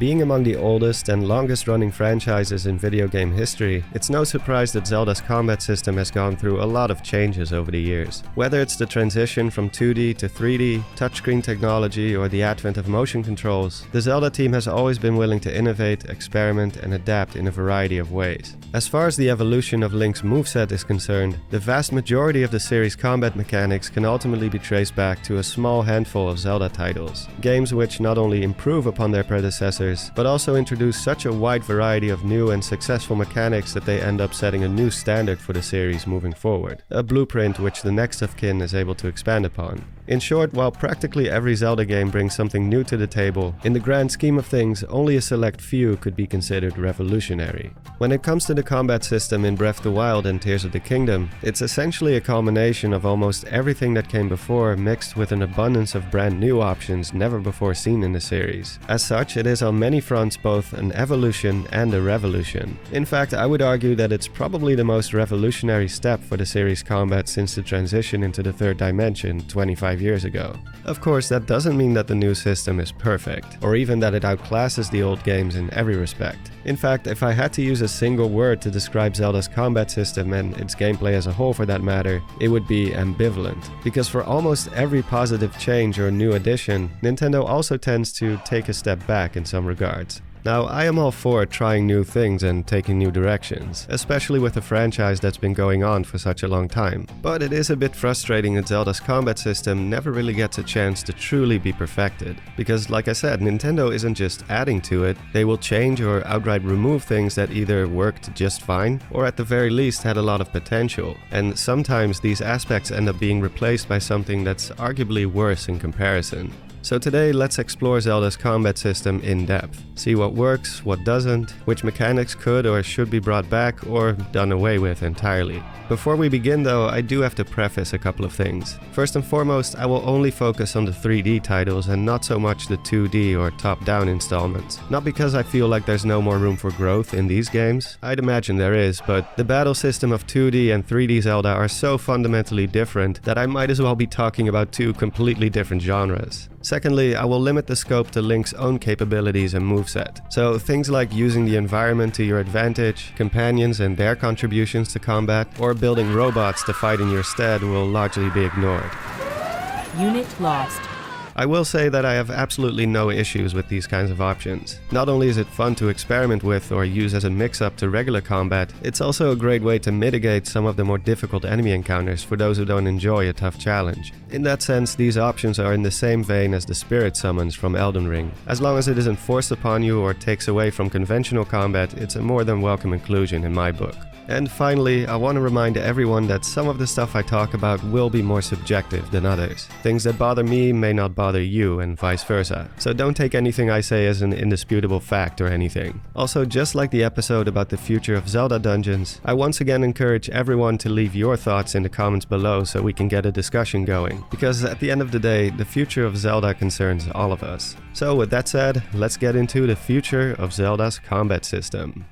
Being among the oldest and longest running franchises in video game history, it's no surprise that Zelda's combat system has gone through a lot of changes over the years. Whether it's the transition from 2D to 3D, touchscreen technology, or the advent of motion controls, the Zelda team has always been willing to innovate, experiment, and adapt in a variety of ways. As far as the evolution of Link's moveset is concerned, the vast majority of the series' combat mechanics can ultimately be traced back to a small handful of Zelda titles. Games which not only improve upon their predecessors, but also introduce such a wide variety of new and successful mechanics that they end up setting a new standard for the series moving forward. A blueprint which the next of kin is able to expand upon. In short, while practically every Zelda game brings something new to the table, in the grand scheme of things, only a select few could be considered revolutionary. When it comes to the combat system in Breath of the Wild and Tears of the Kingdom, it's essentially a culmination of almost everything that came before mixed with an abundance of brand new options never before seen in the series. As such, it is on many fronts both an evolution and a revolution. In fact, I would argue that it's probably the most revolutionary step for the series' combat since the transition into the third dimension 25 years ago. Of course, that doesn't mean that the new system is perfect, or even that it outclasses the old games in every respect. In fact, if I had to use a single word to describe Zelda's combat system and its gameplay as a whole for that matter, it would be ambivalent. Because for almost every positive change or new addition, Nintendo also tends to take a step back in some regards. Now, I am all for trying new things and taking new directions, especially with a franchise that's been going on for such a long time. But it is a bit frustrating that Zelda's combat system never really gets a chance to truly be perfected. Because, like I said, Nintendo isn't just adding to it, they will change or outright remove things that either worked just fine, or at the very least had a lot of potential. And sometimes these aspects end up being replaced by something that's arguably worse in comparison. So today, let's explore Zelda's combat system in depth. See what works, what doesn't, which mechanics could or should be brought back or done away with entirely. Before we begin though, I do have to preface a couple of things. First and foremost, I will only focus on the 3D titles and not so much the 2D or top-down installments. Not because I feel like there's no more room for growth in these games, I'd imagine there is, but the battle system of 2D and 3D Zelda are so fundamentally different that I might as well be talking about two completely different genres. Secondly, I will limit the scope to Link's own capabilities and moveset. So things like using the environment to your advantage, companions and their contributions to combat, or building robots to fight in your stead will largely be ignored. Unit lost. I will say that I have absolutely no issues with these kinds of options. Not only is it fun to experiment with or use as a mix-up to regular combat, it's also a great way to mitigate some of the more difficult enemy encounters for those who don't enjoy a tough challenge. In that sense, these options are in the same vein as the spirit summons from Elden Ring. As long as it isn't forced upon you or takes away from conventional combat, it's a more than welcome inclusion in my book. And finally, I want to remind everyone that some of the stuff I talk about will be more subjective than others. Things that bother me may not bother you, and vice versa. So don't take anything I say as an indisputable fact or anything. Also, just like the episode about the future of Zelda dungeons, I once again encourage everyone to leave your thoughts in the comments below so we can get a discussion going. Because at the end of the day, the future of Zelda concerns all of us. So with that said, let's get into the future of Zelda's combat system.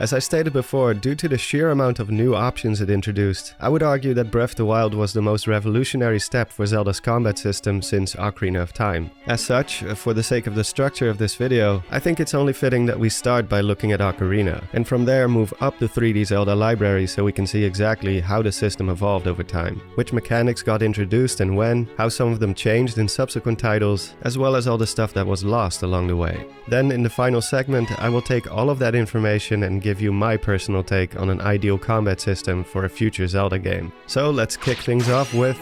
As I stated before, due to the sheer amount of new options it introduced, I would argue that Breath of the Wild was the most revolutionary step for Zelda's combat system since Ocarina of Time. As such, for the sake of the structure of this video, I think it's only fitting that we start by looking at Ocarina, and from there move up the 3D Zelda library so we can see exactly how the system evolved over time, which mechanics got introduced and when, how some of them changed in subsequent titles, as well as all the stuff that was lost along the way. Then in the final segment, I will take all of that information and give you my personal take on an ideal combat system for a future Zelda game. So let's kick things off with...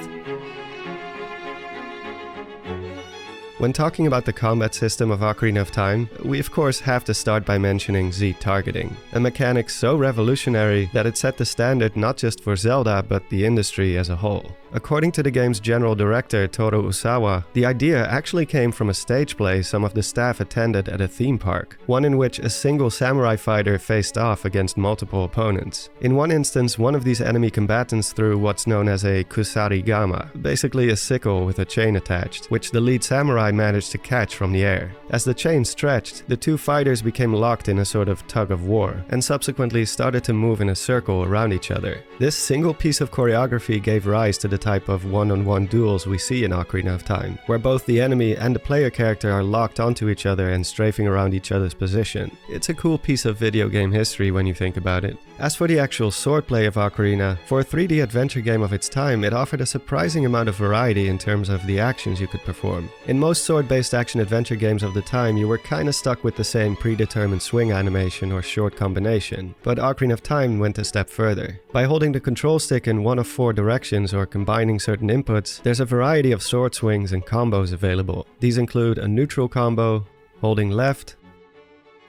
When talking about the combat system of Ocarina of Time, we of course have to start by mentioning Z-targeting, a mechanic so revolutionary that it set the standard not just for Zelda but the industry as a whole. According to the game's general director Toru Osawa, the idea actually came from a stage play some of the staff attended at a theme park, one in which a single samurai fighter faced off against multiple opponents. In one instance, one of these enemy combatants threw what's known as a Kusarigama, basically a sickle with a chain attached, which the lead samurai managed to catch from the air. As the chain stretched, the two fighters became locked in a sort of tug of war, and subsequently started to move in a circle around each other. This single piece of choreography gave rise to the type of one-on-one duels we see in Ocarina of Time, where both the enemy and the player character are locked onto each other and strafing around each other's position. It's a cool piece of video game history when you think about it. As for the actual swordplay of Ocarina, for a 3D adventure game of its time, it offered a surprising amount of variety in terms of the actions you could perform. In most sword-based action-adventure games of the time, you were kinda stuck with the same predetermined swing animation or short combination, but Ocarina of Time went a step further. By holding the control stick in one of 4 directions or combining certain inputs, there's a variety of sword swings and combos available. These include a neutral combo, holding left,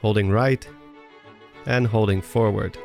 holding right, and holding forward.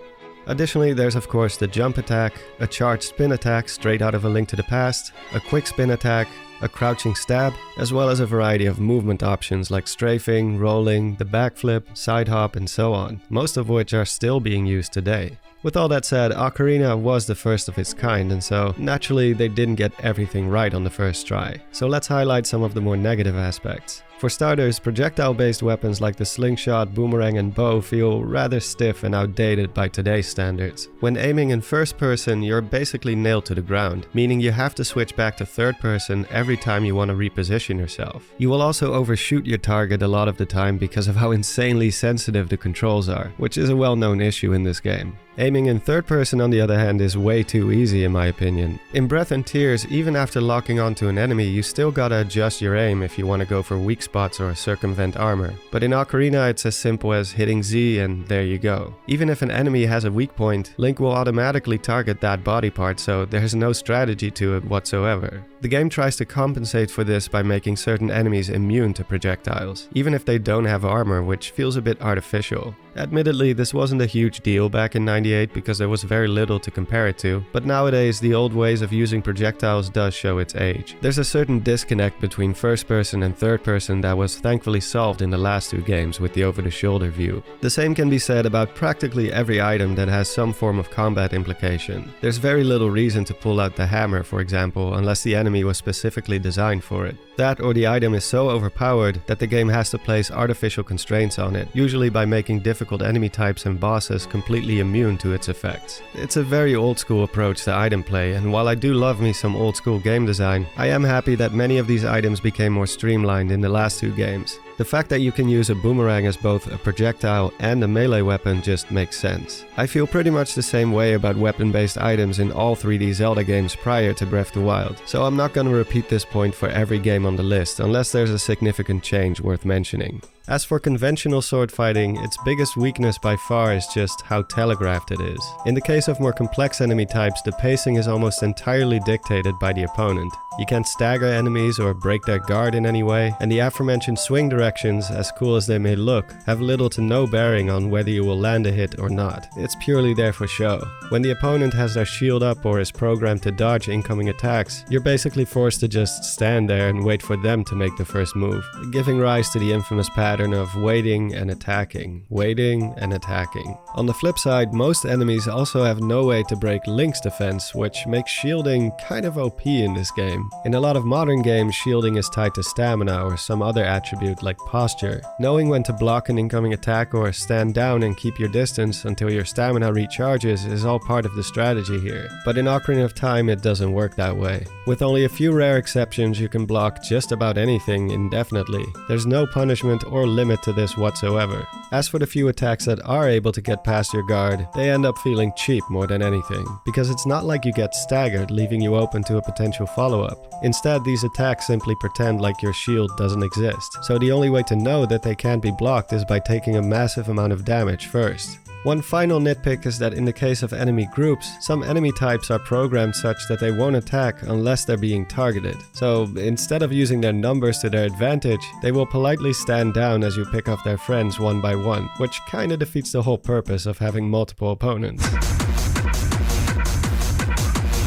Additionally, there's of course the jump attack, a charged spin attack straight out of A Link to the Past, a quick spin attack, a crouching stab, as well as a variety of movement options like strafing, rolling, the backflip, side hop, and so on, most of which are still being used today. With all that said, Ocarina was the first of its kind, and so naturally they didn't get everything right on the first try. So let's highlight some of the more negative aspects. For starters, projectile-based weapons like the slingshot, boomerang, and bow feel rather stiff and outdated by today's standards. When aiming in first person, you're basically nailed to the ground, meaning you have to switch back to third person every time you want to reposition yourself. You will also overshoot your target a lot of the time because of how insanely sensitive the controls are, which is a well-known issue in this game. Aiming in third person, on the other hand, is way too easy in my opinion. In Breath and Tears, even after locking onto an enemy, you still gotta adjust your aim if you want to go for weak spots or circumvent armor. But in Ocarina, it's as simple as hitting Z and there you go. Even if an enemy has a weak point, Link will automatically target that body part, so there's no strategy to it whatsoever. The game tries to compensate for this by making certain enemies immune to projectiles, even if they don't have armor, which feels a bit artificial. Admittedly, this wasn't a huge deal back in '98 because there was very little to compare it to, but nowadays the old ways of using projectiles does show its age. There's a certain disconnect between first person and third person that was thankfully solved in the last 2 games with the over-the-shoulder view. The same can be said about practically every item that has some form of combat implication. There's very little reason to pull out the hammer, for example, unless the enemy was specifically designed for it. That or the item is so overpowered that the game has to place artificial constraints on it, usually by making difficult enemy types and bosses completely immune to its effects. It's a very old school approach to item play, and while I do love me some old school game design, I am happy that many of these items became more streamlined in the last 2 games. The fact that you can use a boomerang as both a projectile and a melee weapon just makes sense. I feel pretty much the same way about weapon-based items in all 3D Zelda games prior to Breath of the Wild, so I'm not gonna repeat this point for every game on the list unless there's a significant change worth mentioning. As for conventional sword fighting, its biggest weakness by far is just how telegraphed it is. In the case of more complex enemy types, the pacing is almost entirely dictated by the opponent. You can't stagger enemies or break their guard in any way, and the aforementioned swing directions, as cool as they may look, have little to no bearing on whether you will land a hit or not. It's purely there for show. When the opponent has their shield up or is programmed to dodge incoming attacks, you're basically forced to just stand there and wait for them to make the first move, giving rise to the infamous pattern of waiting and attacking, waiting and attacking. On the flip side, most enemies also have no way to break Link's defense, which makes shielding kind of OP in this game. In a lot of modern games, shielding is tied to stamina or some other attribute like posture. Knowing when to block an incoming attack or stand down and keep your distance until your stamina recharges is all part of the strategy here. But in Ocarina of Time, it doesn't work that way. With only a few rare exceptions, you can block just about anything indefinitely. There's no punishment or limit to this whatsoever. As for the few attacks that are able to get past your guard, they end up feeling cheap more than anything, because it's not like you get staggered, leaving you open to a potential follow-up. Instead, these attacks simply pretend like your shield doesn't exist, so the only way to know that they can't be blocked is by taking a massive amount of damage first. One final nitpick is that in the case of enemy groups, some enemy types are programmed such that they won't attack unless they're being targeted. So instead of using their numbers to their advantage, they will politely stand down as you pick off their friends one by one, which kinda defeats the whole purpose of having multiple opponents.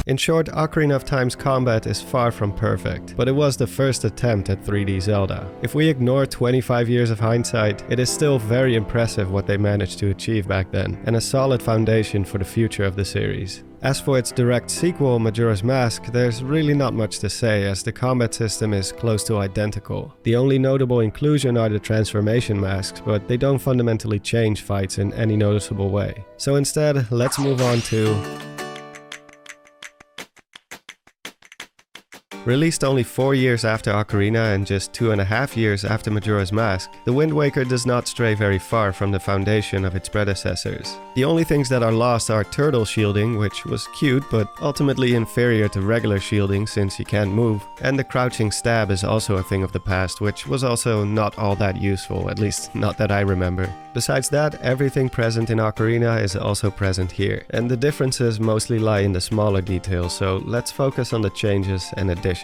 In short, Ocarina of Time's combat is far from perfect, but it was the first attempt at 3D Zelda. If we ignore 25 years of hindsight, it is still very impressive what they managed to achieve back then, and a solid foundation for the future of the series. As for its direct sequel, Majora's Mask, there's really not much to say as the combat system is close to identical. The only notable inclusion are the transformation masks, but they don't fundamentally change fights in any noticeable way. So instead, let's move on to Released only 4 years after Ocarina and just 2.5 years after Majora's Mask, The Wind Waker does not stray very far from the foundation of its predecessors. The only things that are lost are turtle shielding, which was cute but ultimately inferior to regular shielding since you can't move, and the crouching stab is also a thing of the past, which was also not all that useful, at least not that I remember. Besides that, everything present in Ocarina is also present here, and the differences mostly lie in the smaller details, so let's focus on the changes and additions.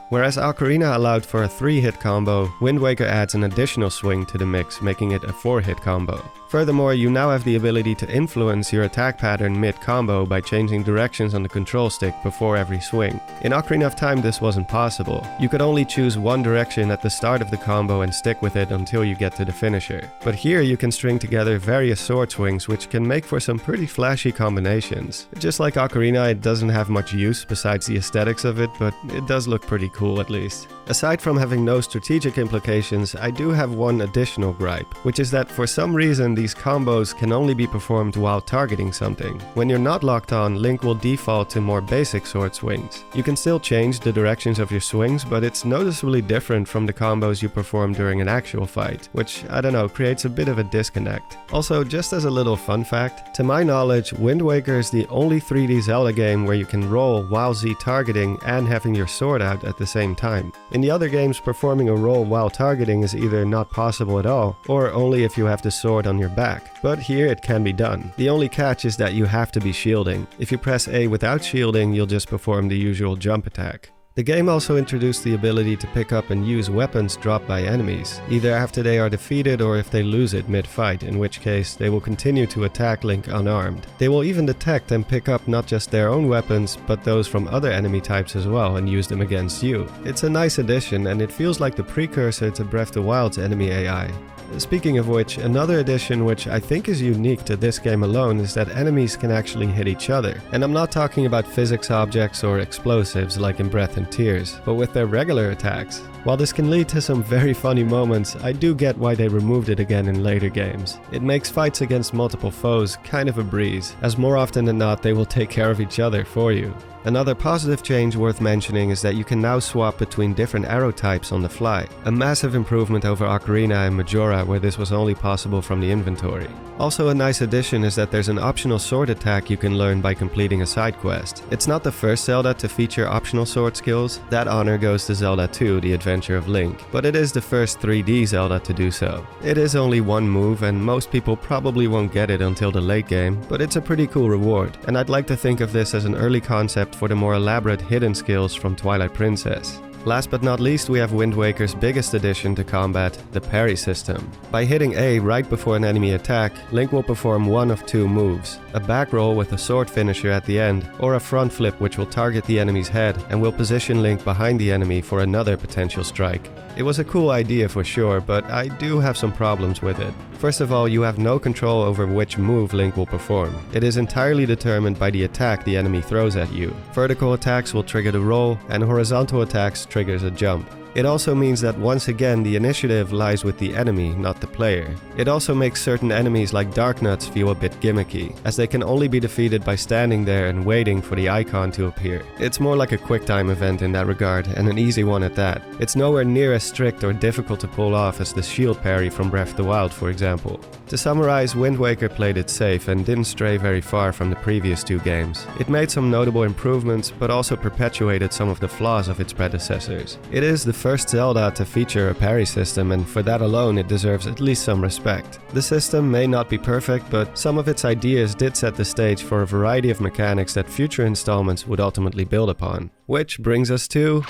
Whereas Ocarina allowed for a 3-hit combo, Wind Waker adds an additional swing to the mix, making it a 4-hit combo. Furthermore, you now have the ability to influence your attack pattern mid-combo by changing directions on the control stick before every swing. In Ocarina of Time this wasn't possible. You could only choose one direction at the start of the combo and stick with it until you get to the finisher. But here you can string together various sword swings which can make for some pretty flashy combinations. Just like Ocarina, it doesn't have much use besides the aesthetics of it, but it does look pretty cool at least. Aside from having no strategic implications, I do have one additional gripe, which is that for some reason these combos can only be performed while targeting something. When you're not locked on, Link will default to more basic sword swings. You can still change the directions of your swings, but it's noticeably different from the combos you perform during an actual fight, which, I don't know, creates a bit of a disconnect. Also, just as a little fun fact, to my knowledge, Wind Waker is the only 3D Zelda game where you can roll while Z targeting and having your sword out at the same time. In the other games, performing a roll while targeting is either not possible at all, or only if you have the sword on your back. But here it can be done. The only catch is that you have to be shielding. If you press A without shielding, you'll just perform the usual jump attack. The game also introduced the ability to pick up and use weapons dropped by enemies, either after they are defeated or if they lose it mid-fight, in which case they will continue to attack Link unarmed. They will even detect and pick up not just their own weapons, but those from other enemy types as well and use them against you. It's a nice addition and it feels like the precursor to Breath of the Wild's enemy AI. Speaking of which, another addition which I think is unique to this game alone is that enemies can actually hit each other. And I'm not talking about physics objects or explosives like in Breath and Tears, but with their regular attacks. While this can lead to some very funny moments, I do get why they removed it again in later games. It makes fights against multiple foes kind of a breeze, as more often than not they will take care of each other for you. Another positive change worth mentioning is that you can now swap between different arrow types on the fly, a massive improvement over Ocarina and Majora where this was only possible from the inventory. Also a nice addition is that there's an optional sword attack you can learn by completing a side quest. It's not the first Zelda to feature optional sword skills, that honor goes to Zelda 2, The Adventure of Link, but it is the first 3D Zelda to do so. It is only one move and most people probably won't get it until the late game, but it's a pretty cool reward, and I'd like to think of this as an early concept for the more elaborate hidden skills from Twilight Princess. Last but not least, we have Wind Waker's biggest addition to combat, the parry system. By hitting A right before an enemy attack, Link will perform one of two moves: a back roll with a sword finisher at the end, or a front flip which will target the enemy's head and will position Link behind the enemy for another potential strike. It was a cool idea for sure, but I do have some problems with it. First of all, you have no control over which move Link will perform. It is entirely determined by the attack the enemy throws at you. Vertical attacks will trigger the roll, and horizontal attacks triggers a jump. It also means that once again the initiative lies with the enemy, not the player. It also makes certain enemies like Darknuts feel a bit gimmicky, as they can only be defeated by standing there and waiting for the icon to appear. It's more like a QuickTime event in that regard, and an easy one at that. It's nowhere near as strict or difficult to pull off as the shield parry from Breath of the Wild, for example. To summarize, Wind Waker played it safe and didn't stray very far from the previous two games. It made some notable improvements, but also perpetuated some of the flaws of its predecessors. It is the first Zelda to feature a parry system, and for that alone it deserves at least some respect. The system may not be perfect, but some of its ideas did set the stage for a variety of mechanics that future installments would ultimately build upon. Which brings us to...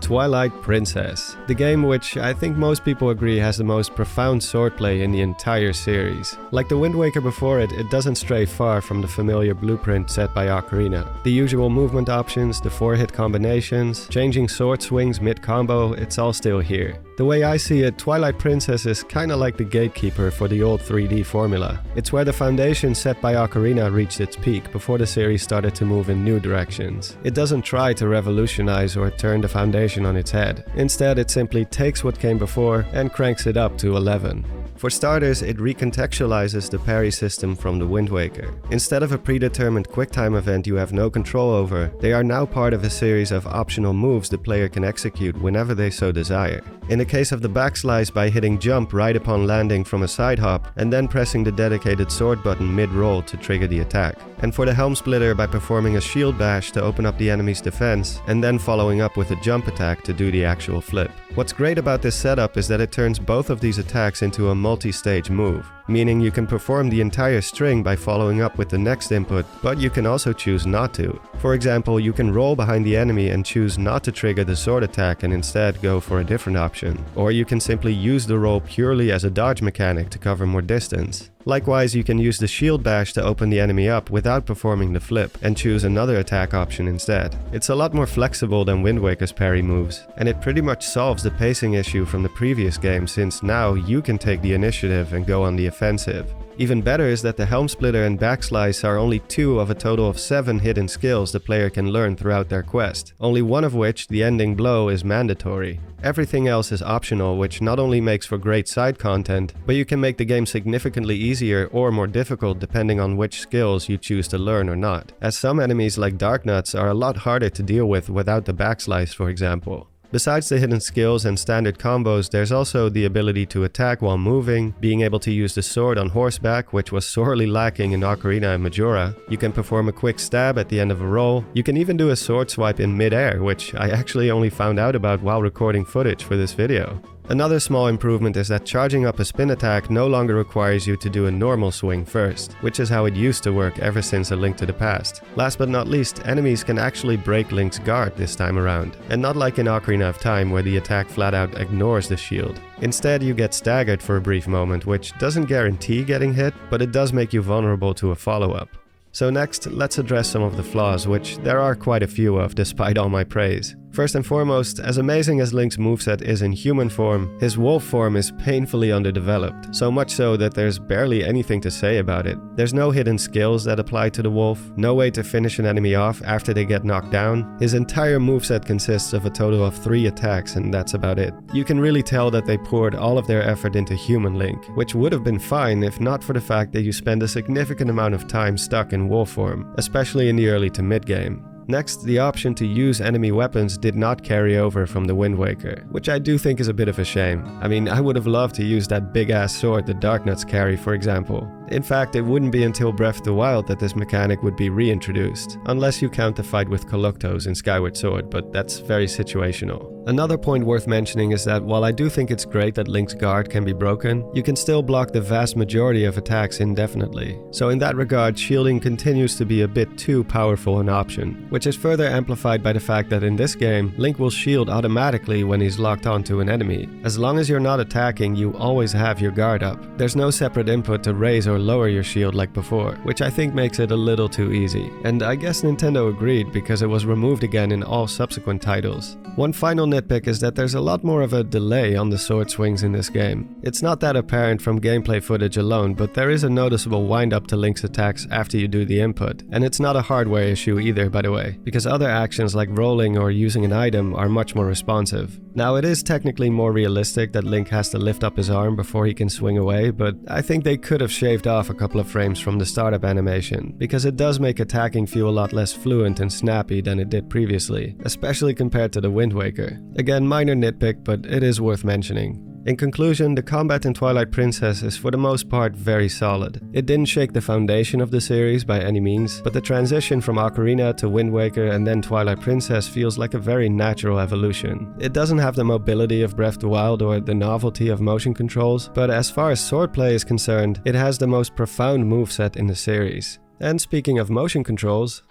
Twilight Princess, the game which I think most people agree has the most profound swordplay in the entire series. Like the Wind Waker before it, it doesn't stray far from the familiar blueprint set by Ocarina. The usual movement options, the 4-hit combinations, changing sword swings mid-combo, it's all still here. The way I see it, Twilight Princess is kinda like the gatekeeper for the old 3D formula. It's where the foundation set by Ocarina reached its peak before the series started to move in new directions. It doesn't try to revolutionize or turn the foundation on its head. Instead, it simply takes what came before and cranks it up to 11. For starters, it recontextualizes the parry system from the Wind Waker. Instead of a predetermined QuickTime event you have no control over, they are now part of a series of optional moves the player can execute whenever they so desire. In the case of the backslice, by hitting jump right upon landing from a side hop, and then pressing the dedicated sword button mid-roll to trigger the attack. And for the helm splitter, by performing a shield bash to open up the enemy's defense, and then following up with a jump attack to do the actual flip. What's great about this setup is that it turns both of these attacks into a multi-stage move, meaning you can perform the entire string by following up with the next input, but you can also choose not to. For example, you can roll behind the enemy and choose not to trigger the sword attack and instead go for a different option. Or you can simply use the roll purely as a dodge mechanic to cover more distance. Likewise, you can use the shield bash to open the enemy up without performing the flip, and choose another attack option instead. It's a lot more flexible than Wind Waker's parry moves, and it pretty much solves the pacing issue from the previous game, since now you can take the initiative and go on the offensive. Even better is that the helm splitter and backslice are only 2 of a total of 7 hidden skills the player can learn throughout their quest, only one of which, the ending blow, is mandatory. Everything else is optional, which not only makes for great side content, but you can make the game significantly easier or more difficult depending on which skills you choose to learn or not, as some enemies like Darknuts are a lot harder to deal with without the backslice, for example. Besides the hidden skills and standard combos, there's also the ability to attack while moving, being able to use the sword on horseback, which was sorely lacking in Ocarina and Majora. You can perform a quick stab at the end of a roll. You can even do a sword swipe in mid-air, which I actually only found out about while recording footage for this video. Another small improvement is that charging up a spin attack no longer requires you to do a normal swing first, which is how it used to work ever since A Link to the Past. Last but not least, enemies can actually break Link's guard this time around, and not like in Ocarina of Time where the attack flat out ignores the shield. Instead, you get staggered for a brief moment, which doesn't guarantee getting hit, but it does make you vulnerable to a follow-up. So next, let's address some of the flaws, which there are quite a few of despite all my praise. First and foremost, as amazing as Link's moveset is in human form, his wolf form is painfully underdeveloped, so much so that there's barely anything to say about it. There's no hidden skills that apply to the wolf, no way to finish an enemy off after they get knocked down. His entire moveset consists of a total of 3 attacks, and that's about it. You can really tell that they poured all of their effort into human Link, which would have been fine if not for the fact that you spend a significant amount of time stuck in wolf form, especially in the early to mid game. Next, the option to use enemy weapons did not carry over from the Wind Waker, which I do think is a bit of a shame. I mean, I would have loved to use that big-ass sword that Darknuts carry, for example. In fact, it wouldn't be until Breath of the Wild that this mechanic would be reintroduced, unless you count the fight with Koloktos in Skyward Sword, but that's very situational. Another point worth mentioning is that while I do think it's great that Link's guard can be broken, you can still block the vast majority of attacks indefinitely. So in that regard, shielding continues to be a bit too powerful an option, which is further amplified by the fact that in this game, Link will shield automatically when he's locked onto an enemy. As long as you're not attacking, you always have your guard up. There's no separate input to raise or lower your shield like before, which I think makes it a little too easy. And I guess Nintendo agreed because it was removed again in all subsequent titles. One final nitpick is that there's a lot more of a delay on the sword swings in this game. It's not that apparent from gameplay footage alone, but there is a noticeable wind-up to Link's attacks after you do the input. And it's not a hardware issue either, by the way, because other actions like rolling or using an item are much more responsive. Now, it is technically more realistic that Link has to lift up his arm before he can swing away, but I think they could have shaved off a couple of frames from the startup animation, because it does make attacking feel a lot less fluent and snappy than it did previously, especially compared to the Wind Waker. Again, minor nitpick, but it is worth mentioning. In conclusion, the combat in Twilight Princess is for the most part very solid. It didn't shake the foundation of the series by any means, but the transition from Ocarina to Wind Waker and then Twilight Princess feels like a very natural evolution. It doesn't have the mobility of Breath of the Wild or the novelty of motion controls, but as far as swordplay is concerned, it has the most profound moveset in the series. And speaking of motion controls,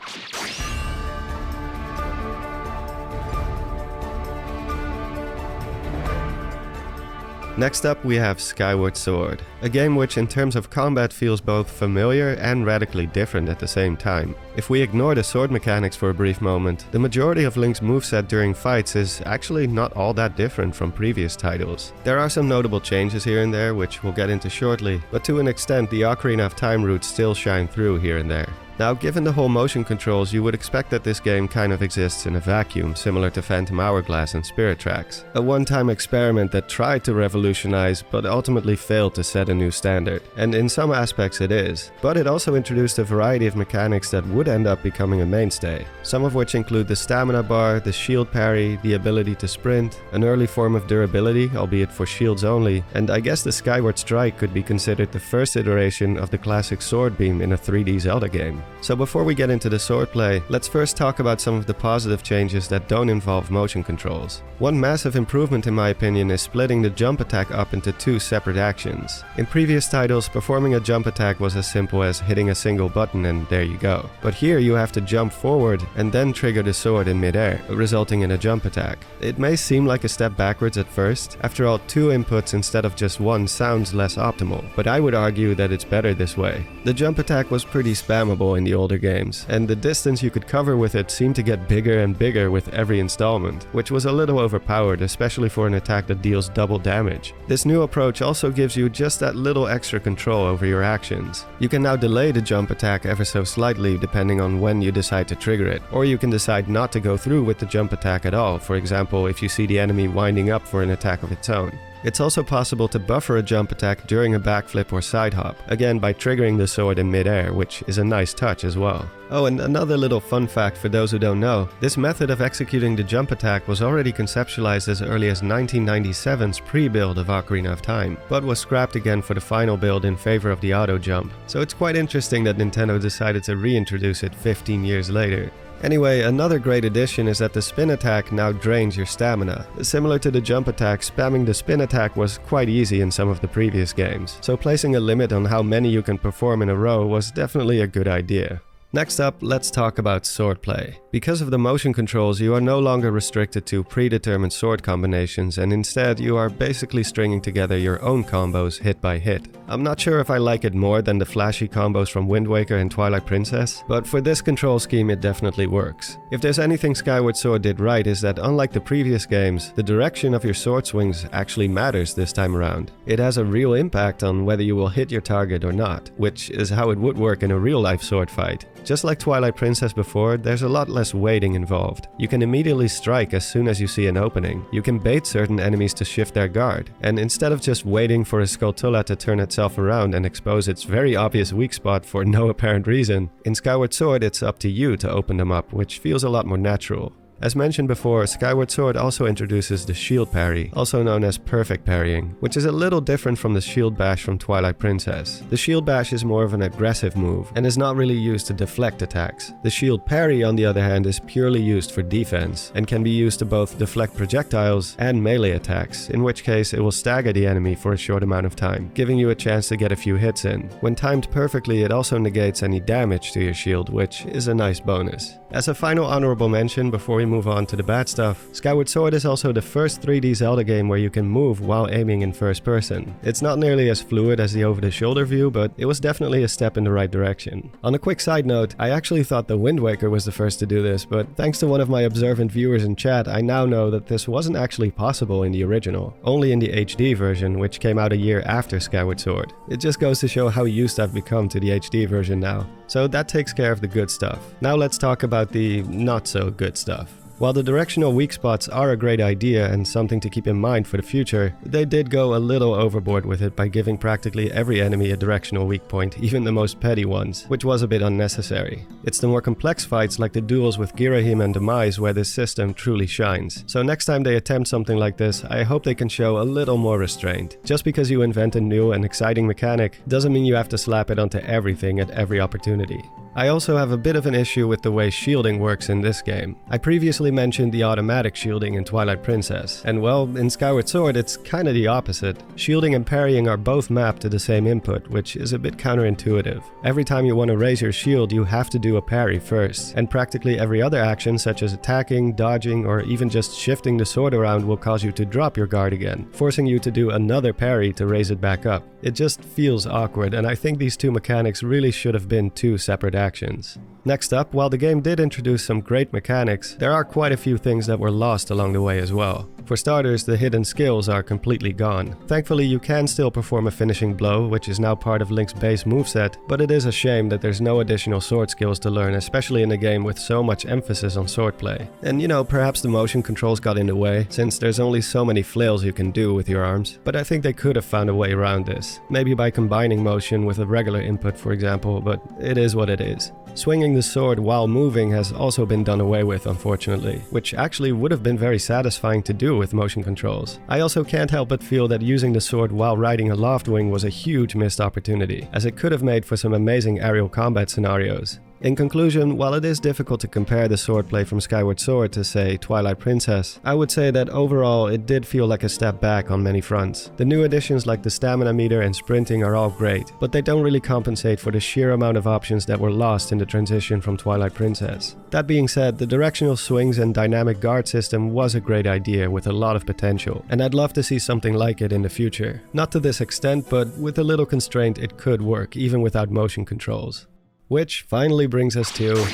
next up we have Skyward Sword, a game which in terms of combat feels both familiar and radically different at the same time. If we ignore the sword mechanics for a brief moment, the majority of Link's moveset during fights is actually not all that different from previous titles. There are some notable changes here and there, which we'll get into shortly, but to an extent the Ocarina of Time roots still shine through here and there. Now, given the whole motion controls, you would expect that this game kind of exists in a vacuum, similar to Phantom Hourglass and Spirit Tracks. A one-time experiment that tried to revolutionize, but ultimately failed to set a new standard. And in some aspects it is. But it also introduced a variety of mechanics that would end up becoming a mainstay. Some of which include the stamina bar, the shield parry, the ability to sprint, an early form of durability, albeit for shields only, and I guess the Skyward Strike could be considered the first iteration of the classic sword beam in a 3D Zelda game. So before we get into the swordplay, let's first talk about some of the positive changes that don't involve motion controls. One massive improvement in my opinion is splitting the jump attack up into two separate actions. In previous titles, performing a jump attack was as simple as hitting a single button and there you go. But here you have to jump forward and then trigger the sword in midair, resulting in a jump attack. It may seem like a step backwards at first. After all, two inputs instead of just one sounds less optimal, but I would argue that it's better this way. The jump attack was pretty spammable in the older games, and the distance you could cover with it seemed to get bigger and bigger with every installment, which was a little overpowered, especially for an attack that deals double damage. This new approach also gives you just that little extra control over your actions. You can now delay the jump attack ever so slightly depending on when you decide to trigger it, or you can decide not to go through with the jump attack at all, for example if you see the enemy winding up for an attack of its own. It's also possible to buffer a jump attack during a backflip or side hop, again by triggering the sword in midair, which is a nice touch as well. Oh, and another little fun fact for those who don't know, this method of executing the jump attack was already conceptualized as early as 1997's pre-build of Ocarina of Time, but was scrapped again for the final build in favor of the auto jump. So it's quite interesting that Nintendo decided to reintroduce it 15 years later. Anyway, another great addition is that the spin attack now drains your stamina. Similar to the jump attack, spamming the spin attack was quite easy in some of the previous games, so placing a limit on how many you can perform in a row was definitely a good idea. Next up, let's talk about swordplay. Because of the motion controls, you are no longer restricted to predetermined sword combinations, and instead you are basically stringing together your own combos hit by hit. I'm not sure if I like it more than the flashy combos from Wind Waker and Twilight Princess, but for this control scheme it definitely works. If there's anything Skyward Sword did right is that unlike the previous games, the direction of your sword swings actually matters this time around. It has a real impact on whether you will hit your target or not, which is how it would work in a real-life sword fight. Just like Twilight Princess before, there's a lot less waiting involved. You can immediately strike as soon as you see an opening. You can bait certain enemies to shift their guard, and instead of just waiting for a Skulltula to turn itself around and expose its very obvious weak spot for no apparent reason, in Skyward Sword it's up to you to open them up, which feels a lot more natural. As mentioned before, Skyward Sword also introduces the shield parry, also known as perfect parrying, which is a little different from the shield bash from Twilight Princess. The shield bash is more of an aggressive move, and is not really used to deflect attacks. The shield parry, on the other hand, is purely used for defense, and can be used to both deflect projectiles and melee attacks, in which case it will stagger the enemy for a short amount of time, giving you a chance to get a few hits in. When timed perfectly, it also negates any damage to your shield, which is a nice bonus. As a final honorable mention before we move on to the bad stuff, Skyward Sword is also the first 3D Zelda game where you can move while aiming in first person. It's not nearly as fluid as the over-the-shoulder view, but it was definitely a step in the right direction. On a quick side note, I actually thought the Wind Waker was the first to do this, but thanks to one of my observant viewers in chat, I now know that this wasn't actually possible in the original, only in the HD version, which came out a year after Skyward Sword. It just goes to show how used I've become to the HD version now. So that takes care of the good stuff. Now let's talk about the not so good stuff. While the directional weak spots are a great idea and something to keep in mind for the future, they did go a little overboard with it by giving practically every enemy a directional weak point, even the most petty ones, which was a bit unnecessary. It's the more complex fights like the duels with Girahim and Demise where this system truly shines. So next time they attempt something like this, I hope they can show a little more restraint. Just because you invent a new and exciting mechanic doesn't mean you have to slap it onto everything at every opportunity. I also have a bit of an issue with the way shielding works in this game. I previously mentioned the automatic shielding in Twilight Princess, and well, in Skyward Sword it's kinda the opposite. Shielding and parrying are both mapped to the same input, which is a bit counterintuitive. Every time you want to raise your shield, you have to do a parry first, and practically every other action such as attacking, dodging, or even just shifting the sword around will cause you to drop your guard again, forcing you to do another parry to raise it back up. It just feels awkward, and I think these two mechanics really should have been two separate actions. Next up, while the game did introduce some great mechanics, there are quite a few things that were lost along the way as well. For starters, the hidden skills are completely gone. Thankfully, you can still perform a finishing blow, which is now part of Link's base moveset, but it is a shame that there's no additional sword skills to learn, especially in a game with so much emphasis on swordplay. And you know, perhaps the motion controls got in the way, since there's only so many flails you can do with your arms, but I think they could have found a way around this. Maybe by combining motion with a regular input, for example, but it is what it is. Swinging the sword while moving has also been done away with, unfortunately, which actually would have been very satisfying to do with motion controls. I also can't help but feel that using the sword while riding a Loftwing was a huge missed opportunity, as it could have made for some amazing aerial combat scenarios. In conclusion, while it is difficult to compare the swordplay from Skyward Sword to, say, Twilight Princess, I would say that overall it did feel like a step back on many fronts. The new additions like the stamina meter and sprinting are all great, but they don't really compensate for the sheer amount of options that were lost in the transition from Twilight Princess. That being said, the directional swings and dynamic guard system was a great idea with a lot of potential, and I'd love to see something like it in the future. Not to this extent, but with a little constraint it could work, even without motion controls. Which finally brings us to...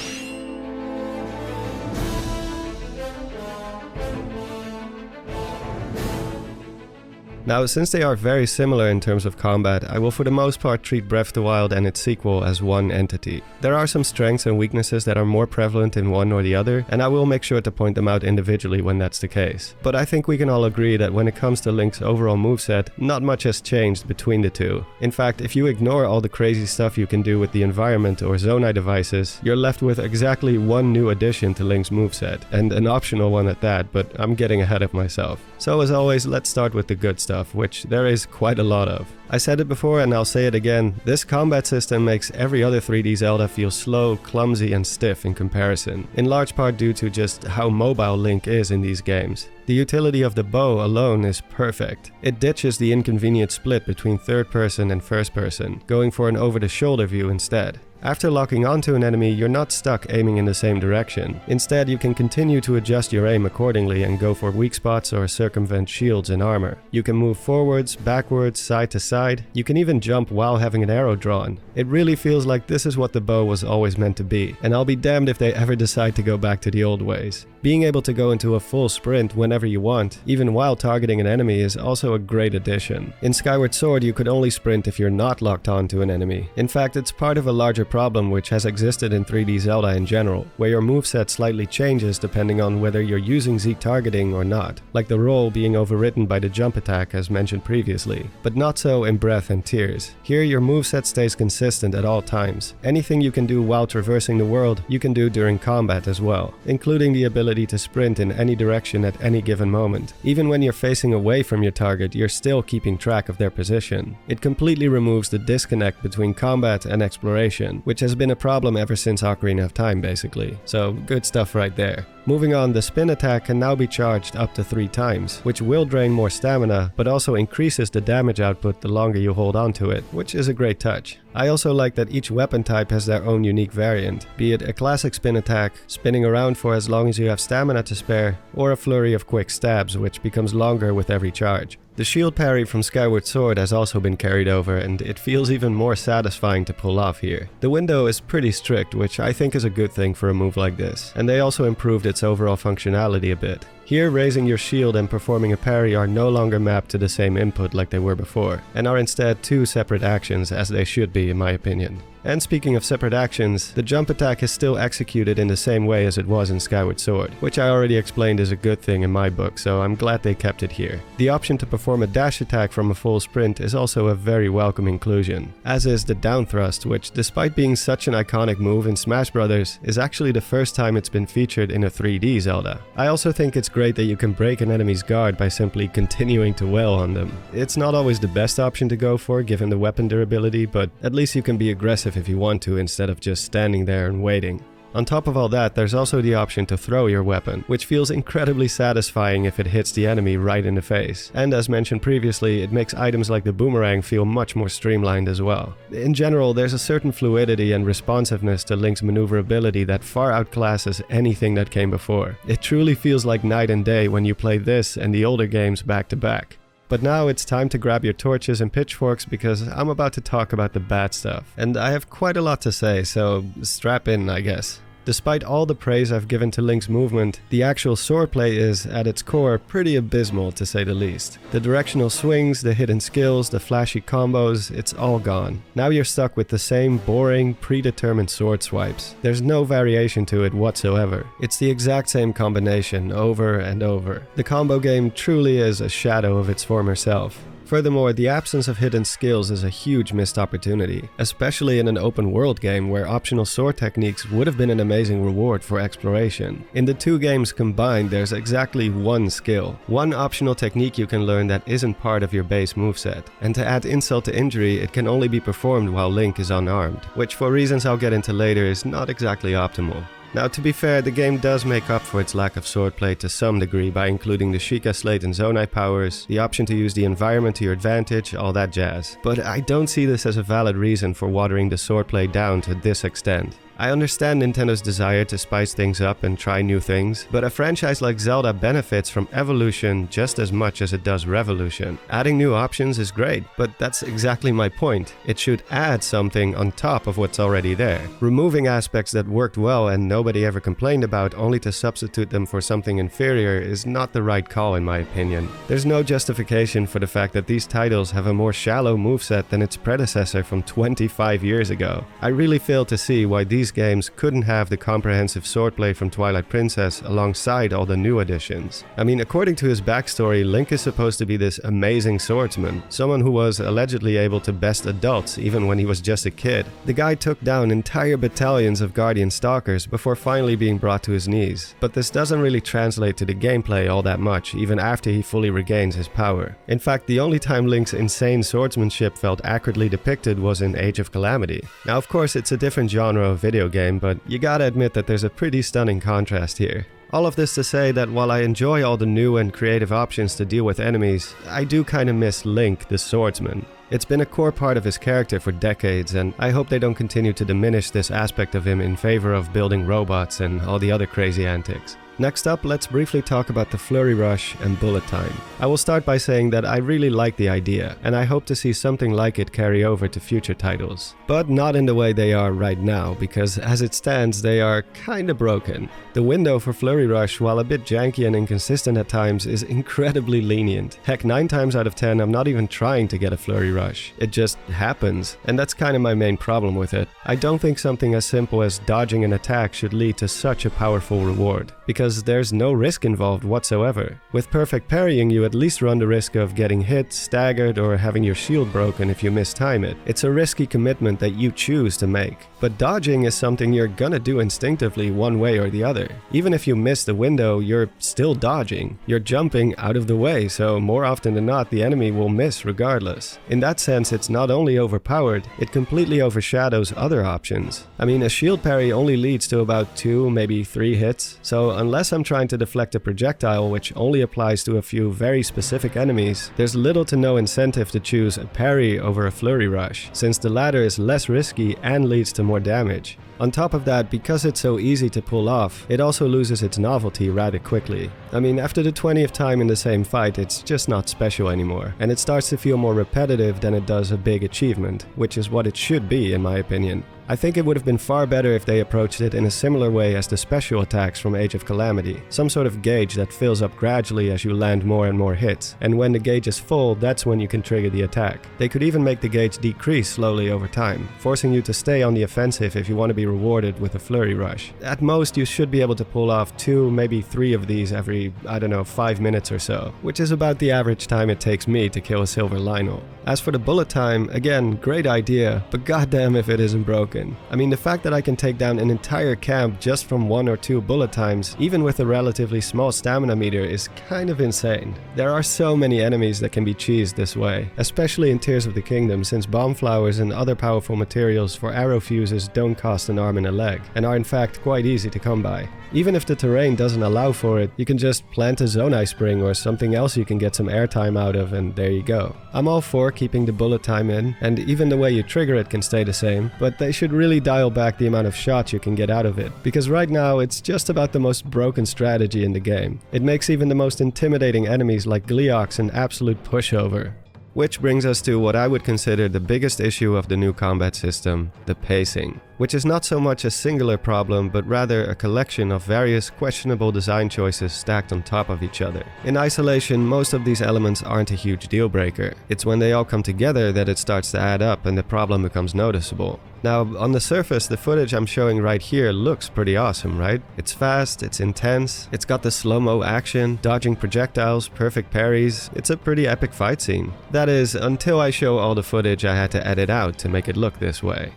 Now, since they are very similar in terms of combat, I will for the most part treat Breath of the Wild and its sequel as one entity. There are some strengths and weaknesses that are more prevalent in one or the other, and I will make sure to point them out individually when that's the case. But I think we can all agree that when it comes to Link's overall moveset, not much has changed between the two. In fact, if you ignore all the crazy stuff you can do with the environment or Zonai devices, you're left with exactly one new addition to Link's moveset, and an optional one at that, but I'm getting ahead of myself. So as always, let's start with the good stuff, which there is quite a lot of. I said it before and I'll say it again, this combat system makes every other 3D Zelda feel slow, clumsy and stiff in comparison, in large part due to just how mobile Link is in these games. The utility of the bow alone is perfect. It ditches the inconvenient split between third person and first person, going for an over-the-shoulder view instead. After locking onto an enemy, you're not stuck aiming in the same direction. Instead, you can continue to adjust your aim accordingly and go for weak spots or circumvent shields and armor. You can move forwards, backwards, side to side. You can even jump while having an arrow drawn. It really feels like this is what the bow was always meant to be, and I'll be damned if they ever decide to go back to the old ways. Being able to go into a full sprint whenever you want, even while targeting an enemy, is also a great addition. In Skyward Sword, you could only sprint if you're not locked on to an enemy. In fact, it's part of a larger problem which has existed in 3D Zelda in general, where your moveset slightly changes depending on whether you're using Z targeting or not, like the roll being overridden by the jump attack as mentioned previously, but not so in Breath and Tears. Here your moveset stays consistent at all times. Anything you can do while traversing the world, you can do during combat as well, including the ability to sprint in any direction at any given moment. Even when you're facing away from your target, you're still keeping track of their position. It completely removes the disconnect between combat and exploration, which has been a problem ever since Ocarina of Time basically. So good stuff right there. Moving on, the spin attack can now be charged up to 3 times, which will drain more stamina, but also increases the damage output the longer you hold on to it, which is a great touch. I also like that each weapon type has their own unique variant, be it a classic spin attack, spinning around for as long as you have stamina to spare, or a flurry of quick stabs, which becomes longer with every charge. The shield parry from Skyward Sword has also been carried over, and it feels even more satisfying to pull off here. The window is pretty strict, which I think is a good thing for a move like this, and they also improved its overall functionality a bit. Here, raising your shield and performing a parry are no longer mapped to the same input like they were before, and are instead 2 separate actions, as they should be in my opinion. And speaking of separate actions, the jump attack is still executed in the same way as it was in Skyward Sword, which I already explained is a good thing in my book, so I'm glad they kept it here. The option to perform a dash attack from a full sprint is also a very welcome inclusion, as is the down thrust, which despite being such an iconic move in Smash Bros, is actually the first time it's been featured in a 3D Zelda. I also think it's great that you can break an enemy's guard by simply continuing to wail on them. It's not always the best option to go for given the weapon durability, but at least you can be aggressive if you want to instead of just standing there and waiting. On top of all that, there's also the option to throw your weapon, which feels incredibly satisfying if it hits the enemy right in the face. And as mentioned previously, it makes items like the boomerang feel much more streamlined as well. In general, there's a certain fluidity and responsiveness to Link's maneuverability that far outclasses anything that came before. It truly feels like night and day when you play this and the older games back to back. But now it's time to grab your torches and pitchforks because I'm about to talk about the bad stuff. And I have quite a lot to say, so strap in, I guess. The Despite all the praise I've given to Link's movement, the actual swordplay is, at its core, pretty abysmal to say the least. The directional swings, the hidden skills, the flashy combos, it's all gone. Now you're stuck with the same boring, predetermined sword swipes. There's no variation to it whatsoever. It's the exact same combination over and over. The combo game truly is a shadow of its former self. Furthermore, the absence of hidden skills is a huge missed opportunity, especially in an open world game where optional sword techniques would have been an amazing reward for exploration. In the two games combined, there's exactly one skill, one optional technique you can learn that isn't part of your base moveset. And to add insult to injury, it can only be performed while Link is unarmed, which for reasons I'll get into later is not exactly optimal. Now, to be fair, the game does make up for its lack of swordplay to some degree by including the Sheikah Slate and Zonai powers, the option to use the environment to your advantage, all that jazz. But I don't see this as a valid reason for watering the swordplay down to this extent. I understand Nintendo's desire to spice things up and try new things, but a franchise like Zelda benefits from evolution just as much as it does revolution. Adding new options is great, but that's exactly my point. It should add something on top of what's already there. Removing aspects that worked well and nobody ever complained about only to substitute them for something inferior is not the right call in my opinion. There's no justification for the fact that these titles have a more shallow moveset than its predecessor from 25 years ago. I really fail to see why these games couldn't have the comprehensive swordplay from Twilight Princess alongside all the new additions. I mean, according to his backstory, Link is supposed to be this amazing swordsman, someone who was allegedly able to best adults even when he was just a kid. The guy took down entire battalions of Guardian Stalkers before finally being brought to his knees. But this doesn't really translate to the gameplay all that much, even after he fully regains his power. In fact, the only time Link's insane swordsmanship felt accurately depicted was in Age of Calamity. Now, of course, it's a different genre of video game, but you gotta admit that there's a pretty stunning contrast here. All of this to say that while I enjoy all the new and creative options to deal with enemies, I do kinda miss Link, the swordsman. It's been a core part of his character for decades, and I hope they don't continue to diminish this aspect of him in favor of building robots and all the other crazy antics. Next up, let's briefly talk about the Flurry Rush and Bullet Time. I will start by saying that I really like the idea, and I hope to see something like it carry over to future titles. But not in the way they are right now, because as it stands, they are kinda broken. The window for Flurry Rush, while a bit janky and inconsistent at times, is incredibly lenient. Heck, 9 times out of 10, I'm not even trying to get a Flurry Rush. It just happens, and that's kinda my main problem with it. I don't think something as simple as dodging an attack should lead to such a powerful reward, because there's no risk involved whatsoever. With perfect parrying, you at least run the risk of getting hit, staggered, or having your shield broken if you mistime it. It's a risky commitment that you choose to make. But dodging is something you're gonna do instinctively one way or the other. Even if you miss the window, you're still dodging. You're jumping out of the way, so more often than not, the enemy will miss regardless. In that sense, it's not only overpowered, it completely overshadows other options. I mean, a shield parry only leads to about 2, maybe 3 hits, so unless I'm trying to deflect a projectile, which only applies to a few very specific enemies, there's little to no incentive to choose a parry over a Flurry Rush, since the latter is less risky and leads to more damage. On top of that, because it's so easy to pull off, it also loses its novelty rather quickly. I mean, after the 20th time in the same fight, it's just not special anymore, and it starts to feel more repetitive than it does a big achievement, which is what it should be in my opinion. I think it would have been far better if they approached it in a similar way as the special attacks from Age of Calamity, some sort of gauge that fills up gradually as you land more and more hits, and when the gauge is full, that's when you can trigger the attack. They could even make the gauge decrease slowly over time, forcing you to stay on the offensive if you want to be rewarded with a Flurry Rush. At most, you should be able to pull off 2, maybe 3 of these every, 5 minutes or so, which is about the average time it takes me to kill a Silver Lionel. As for the bullet time, again, great idea, but goddamn if it isn't broken. I mean, the fact that I can take down an entire camp just from 1 or 2 bullet times, even with a relatively small stamina meter, is kind of insane. There are so many enemies that can be cheesed this way, especially in Tears of the Kingdom, since bomb flowers and other powerful materials for arrow fuses don't cost an arm and a leg, and are in fact quite easy to come by. Even if the terrain doesn't allow for it, you can just plant a Zonai Spring or something else you can get some airtime out of, and there you go. I'm all for keeping the bullet time in, and even the way you trigger it can stay the same, but they should really dial back the amount of shots you can get out of it, because right now it's just about the most broken strategy in the game. It makes even the most intimidating enemies like Gleeox an absolute pushover. Which brings us to what I would consider the biggest issue of the new combat system, the pacing. Which is not so much a singular problem, but rather a collection of various questionable design choices stacked on top of each other. In isolation, most of these elements aren't a huge deal breaker. It's when they all come together that it starts to add up and the problem becomes noticeable. Now, on the surface, the footage I'm showing right here looks pretty awesome, right? It's fast, it's intense, it's got the slow-mo action, dodging projectiles, perfect parries. It's a pretty epic fight scene. That is, until I show all the footage I had to edit out to make it look this way.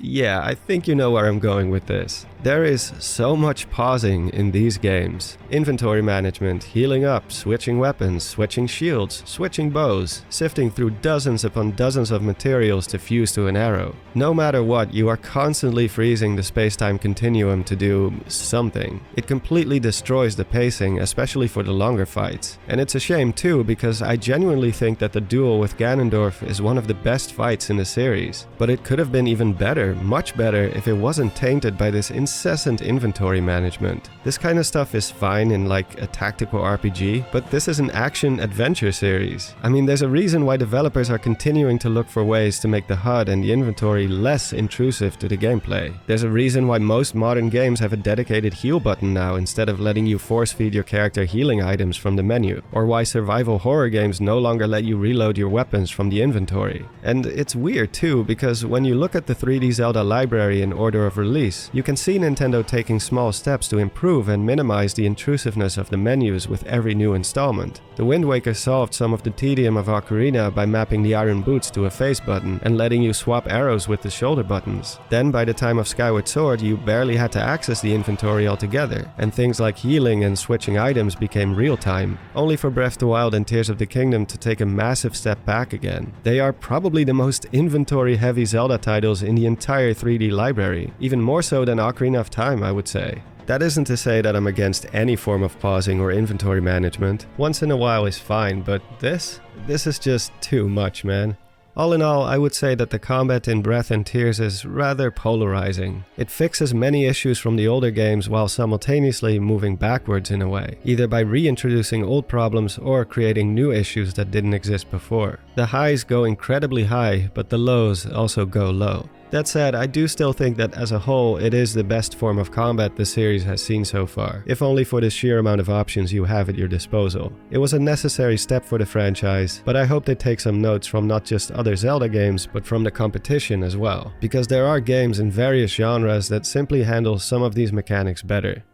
Yeah, I think you know where I'm going with this. There is so much pausing in these games. Inventory management, healing up, switching weapons, switching shields, switching bows, sifting through dozens upon dozens of materials to fuse to an arrow. No matter what, you are constantly freezing the space-time continuum to do something. It completely destroys the pacing, especially for the longer fights. And it's a shame too, because I genuinely think that the duel with Ganondorf is one of the best fights in the series. But it could have been even better, much better, if it wasn't tainted by this incessant inventory management. This kind of stuff is fine in like a tactical RPG, but this is an action-adventure series. I mean, there's a reason why developers are continuing to look for ways to make the HUD and the inventory less intrusive to the gameplay. There's a reason why most modern games have a dedicated heal button now instead of letting you force-feed your character healing items from the menu, or why survival horror games no longer let you reload your weapons from the inventory. And it's weird too, because when you look at the 3D Zelda library in order of release, you can see Nintendo taking small steps to improve and minimize the intrusiveness of the menus with every new installment. The Wind Waker solved some of the tedium of Ocarina by mapping the iron boots to a face button and letting you swap arrows with the shoulder buttons. Then by the time of Skyward Sword, you barely had to access the inventory altogether, and things like healing and switching items became real-time, only for Breath of the Wild and Tears of the Kingdom to take a massive step back again. They are probably the most inventory-heavy Zelda titles in the entire 3D library, even more so than Ocarina of Time, I would say. That isn't to say that I'm against any form of pausing or inventory management. Once in a while is fine, but this is just too much, man. All in all, I would say that the combat in Breath and Tears is rather polarizing. It fixes many issues from the older games while simultaneously moving backwards in a way, either by reintroducing old problems or creating new issues that didn't exist before. The highs go incredibly high, but the lows also go low. That said, I do still think that as a whole, it is the best form of combat the series has seen so far, if only for the sheer amount of options you have at your disposal. It was a necessary step for the franchise, but I hope they take some notes from not just other Zelda games, but from the competition as well, because there are games in various genres that simply handle some of these mechanics better.